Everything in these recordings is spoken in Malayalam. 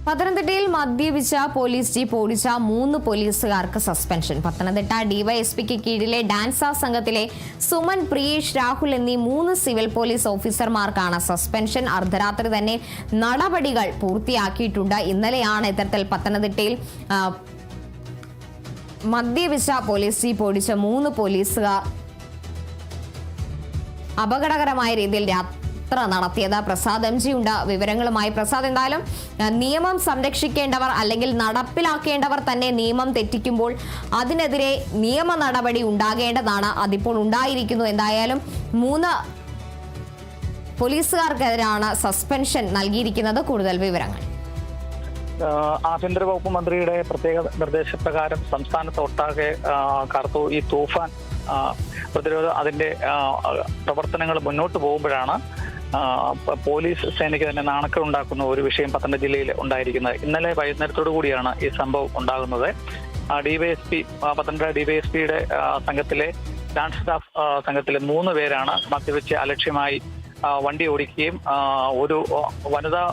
പത്തനംതിട്ടയിൽ മദ്യപിച്ച പോലീസ് ജീപ്പ് ഓടിച്ച 3 പോലീസുകാർക്ക് സസ്പെൻഷൻ. പത്തനംതിട്ട ഡിവൈഎസ്പിക്ക് കീഴിലെ ഡാൻസ സംഘത്തിലെ സുമൻ, പ്രിയേഷ്, രാഹുൽ എന്നീ 3 സിവിൽ പോലീസ് ഓഫീസർമാർക്കാണ് സസ്പെൻഷൻ. അർദ്ധരാത്രി തന്നെ നടപടികൾ പൂർത്തിയാക്കിയിട്ടുണ്ട്. ഇന്നലെയാണ് ഇത്തരത്തിൽ പത്തനംതിട്ടയിൽ മദ്യപിച്ച പോലീസ് ജീപ്പ് ഓടിച്ച 3 പോലീസുകാർ അപകടകരമായ രീതിയിൽ നടത്തിയത്. പ്രസാദ് എം ജി ഉണ്ട് വിവരങ്ങളുമായി. പ്രസാദ്, എന്തായാലും നിയമം സംരക്ഷിക്കേണ്ടവർ അല്ലെങ്കിൽ നടപ്പിലാക്കേണ്ടവർ തന്നെ നിയമം തെറ്റിക്കുമ്പോൾ അതിനെതിരെ നിയമ നടപടി ഉണ്ടാകേണ്ടതാണ്. അതിപ്പോൾ ഉണ്ടായിരിക്കുന്നു. എന്തായാലും 3 പോലീസുകാർക്കെതിരാണ് സസ്പെൻഷൻ നൽകിയിരിക്കുന്നത്. കൂടുതൽ വിവരങ്ങൾ. ആഭ്യന്തര വകുപ്പ് മന്ത്രിയുടെ പ്രത്യേക നിർദ്ദേശപ്രകാരം സംസ്ഥാനത്തൊട്ടാകെ കറുത്തു ഈ തൂഫാൻ പ്രതിരോധ അതിന്റെ പ്രവർത്തനങ്ങൾ മുന്നോട്ട് പോകുമ്പോഴാണ് പോലീസ് സേനയ്ക്ക് തന്നെ നാണക്കേടുണ്ടാക്കുന്ന ഒരു വിഷയം പത്തനംതിട്ട ജില്ലയിൽ ഉണ്ടായിരിക്കുന്നത്. ഇന്നലെ വൈകുന്നേരത്തോടു കൂടിയാണ് ഈ സംഭവം ഉണ്ടാകുന്നത്. ഡിവൈഎസ്പി പത്തനംതിട്ട ഡിവൈഎസ്പിയുടെ സംഘത്തിലെ ഡാൻസ് സ്റ്റാഫ് സംഘത്തിലെ 3 പേരാണ് മദ്യപിച്ച് അലക്ഷ്യമായി വണ്ടി ഓടിക്കുകയും ഒരു വനിതാ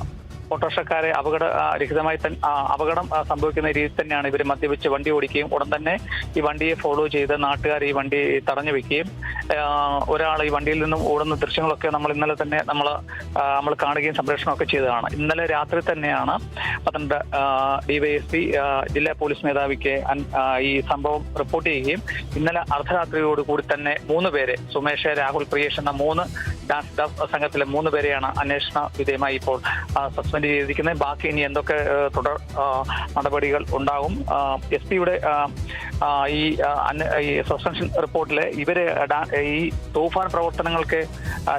ഓട്ടോറിക്ഷക്കാരെ അപകടം സംഭവിക്കുന്ന രീതിയിൽ തന്നെയാണ് ഇവർ മദ്യപിച്ച് വണ്ടി ഓടിക്കുകയും ഉടൻ തന്നെ ഈ വണ്ടിയെ ഫോളോ ചെയ്ത് നാട്ടുകാർ ഈ വണ്ടി തടഞ്ഞു വെക്കുകയും ഒരാൾ ഈ വണ്ടിയിൽ നിന്നും ഓടുന്ന ദൃശ്യങ്ങളൊക്കെ നമ്മൾ ഇന്നലെ തന്നെ നമ്മൾ കാണുകയും സംപ്രേഷണമൊക്കെ ചെയ്തതാണ്. ഇന്നലെ രാത്രി തന്നെയാണ് പത്തനംതിട്ട ഡിവൈഎസ്പി ജില്ലാ പോലീസ് മേധാവിക്ക് ഈ സംഭവം റിപ്പോർട്ട് ചെയ്യുകയും ഇന്നലെ അർദ്ധരാത്രിയോടുകൂടി തന്നെ 3 പേരെ സുമേഷ്, രാഹുൽ, പ്രിയേഷ് എന്ന 3 ഡാൻസ് സ്റ്റാഫ് സംഘത്തിലെ 3 പേരെയാണ് അന്വേഷണ വിധേയമായി ഇപ്പോൾ സസ്പെൻഡ് ചെയ്തിരിക്കുന്നത്. ബാക്കി ഇനി എന്തൊക്കെ തുടർ നടപടികൾ ഉണ്ടാകും. എസ് പിയുടെ ഈ സസ്പെൻഷൻ റിപ്പോർട്ടില് ഇവര് ഈ തൂഫാൻ പ്രവർത്തനങ്ങൾക്ക്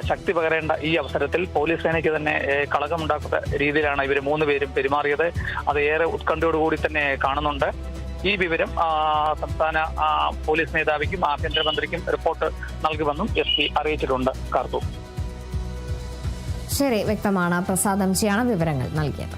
ശക്തി പകരേണ്ട ഈ അവസരത്തിൽ പോലീസ് സേനയ്ക്ക് തന്നെ കളങ്കമുണ്ടാക്കുന്ന രീതിയിലാണ് ഇവർ 3 പേരും പെരുമാറിയത്. അത് ഏറെ ഉത്കണ്ഠയോടുകൂടി തന്നെ കാണുന്നുണ്ട്. ഈ വിവരം സംസ്ഥാന പോലീസ് മേധാവിക്കും ആഭ്യന്തരമന്ത്രിക്കും റിപ്പോർട്ട് നൽകുമെന്നും എസ് പി അറിയിച്ചിട്ടുണ്ട്. കാർത്തു. ശരി, വ്യക്തമാണ്. പ്രസാദ് എം ജിയാണ് വിവരങ്ങൾ നൽകിയത്.